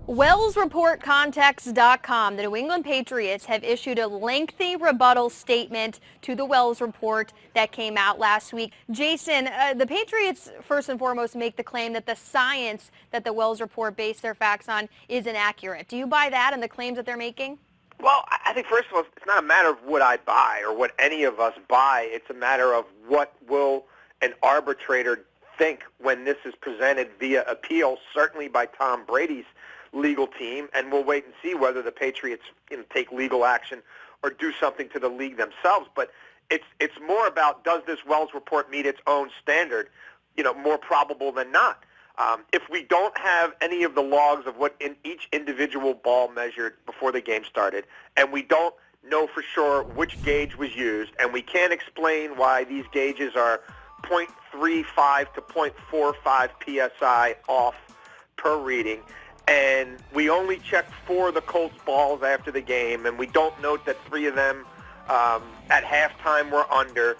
WellsReportContext.com. The New England Patriots have issued a lengthy rebuttal statement to the Wells Report that came out last week. Jason, the Patriots first and foremost make the claim that the science that the Wells Report based their facts on is inaccurate. Do you buy that and the claims that they're making? Well, I think, first of all, it's not a matter of what I buy or what any of us buy. It's a matter of what will an arbitrator think when this is presented via appeal, certainly by Tom Brady's legal team, and we'll wait and see whether the Patriots take legal action or do something to the league themselves. But it's more about, does this Wells Report meet its own standard? More probable than not. If we don't have any of the logs of what each individual ball measured before the game started, and we don't know for sure which gauge was used, and we can't explain why these gauges are 0.35 to 0.45 psi off per reading, and we only checked 4 of the Colts balls after the game, and we don't note that 3 of them at halftime were under,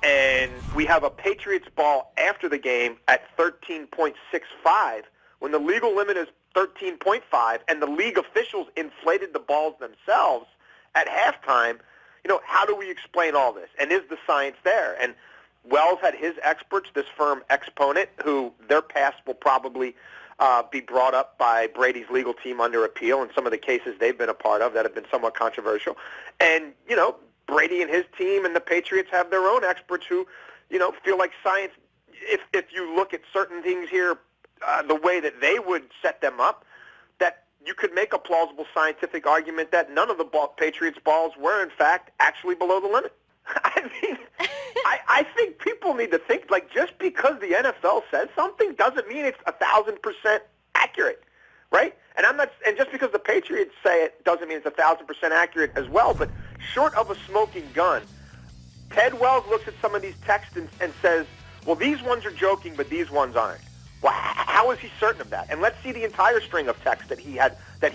and we have a Patriots ball after the game at 13.65 when the legal limit is 13.5, and the league officials inflated the balls themselves at halftime. How do we explain all this? And is the science there? And Wells had his experts, this firm Exponent, who their past will probably be brought up by Brady's legal team under appeal in some of the cases they've been a part of that have been somewhat controversial. And, Brady and his team and the Patriots have their own experts who, feel like science, if you look at certain things here, the way that they would set them up, that you could make a plausible scientific argument that none of the Patriots balls were, in fact, actually below the limit. I mean, I think people need to think, like, just because the NFL says something doesn't mean it's 1,000% accurate, right? And just because the Patriots say it doesn't mean it's 1,000% accurate as well. But short of a smoking gun, Ted Wells looks at some of these texts and says, well, these ones are joking, but these ones aren't. Well, how is he certain of that? And let's see the entire string of texts that he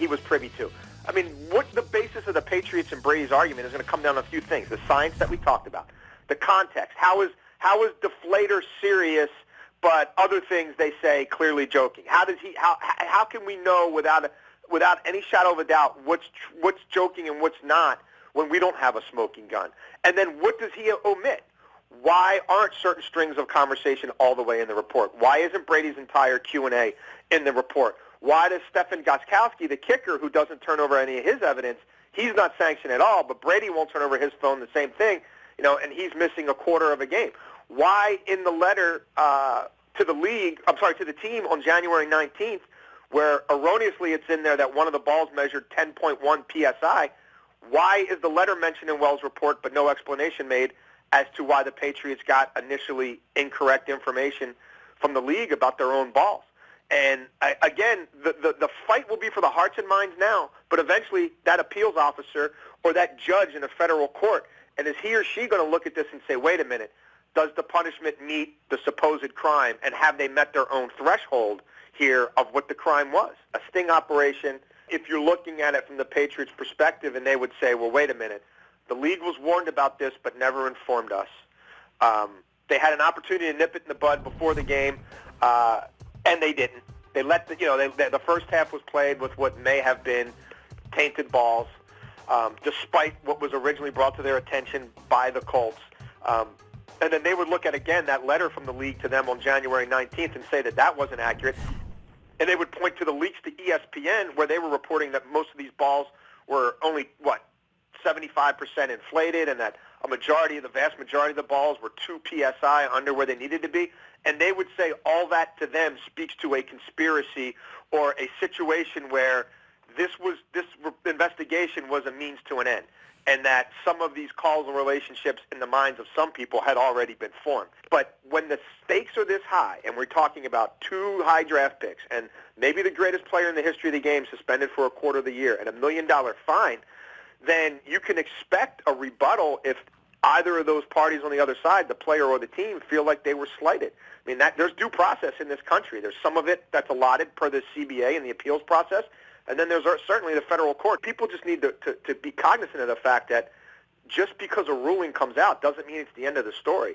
was privy to. I mean, what the basis of the Patriots and Brady's argument is going to come down to a few things. The science that we talked about, the context. How is Deflater serious, but other things they say clearly joking? How can we know without any shadow of a doubt what's joking and what's not when we don't have a smoking gun? And then what does he omit? Why aren't certain strings of conversation all the way in the report? Why isn't Brady's entire Q&A in the report? Why does Stefan Gostkowski, the kicker, who doesn't turn over any of his evidence, he's not sanctioned at all, but Brady won't turn over his phone, the same thing, and he's missing a quarter of a game. Why in the letter to the team on January 19th, where erroneously it's in there that one of the balls measured 10.1 psi, why is the letter mentioned in Wells' report but no explanation made as to why the Patriots got initially incorrect information from the league about their own balls? And again, the fight will be for the hearts and minds now, but eventually that appeals officer or that judge in a federal court, and is he or she going to look at this and say, wait a minute, does the punishment meet the supposed crime, and have they met their own threshold here of what the crime was? A sting operation, if you're looking at it from the Patriots' perspective, and they would say, well, wait a minute, the league was warned about this but never informed us. They had an opportunity to nip it in the bud before the game, and they didn't. They let the first half was played with what may have been tainted balls, despite what was originally brought to their attention by the Colts. And then they would look at, again, that letter from the league to them on January 19th and say that wasn't accurate. And they would point to the leaks to ESPN where they were reporting that most of these balls were only, 75% inflated, and that the vast majority of the balls were 2 psi under where they needed to be. And they would say all that to them speaks to a conspiracy or a situation where this investigation was a means to an end, and that some of these causal relationships in the minds of some people had already been formed. But when the stakes are this high, and we're talking about 2 high draft picks, and maybe the greatest player in the history of the game suspended for a quarter of the year, and $1 million fine, then you can expect a rebuttal if either of those parties on the other side, the player or the team, feel like they were slighted. I mean, there's due process in this country. There's some of it that's allotted per the CBA and the appeals process, and then there's certainly the federal court. People just need to be cognizant of the fact that just because a ruling comes out doesn't mean it's the end of the story.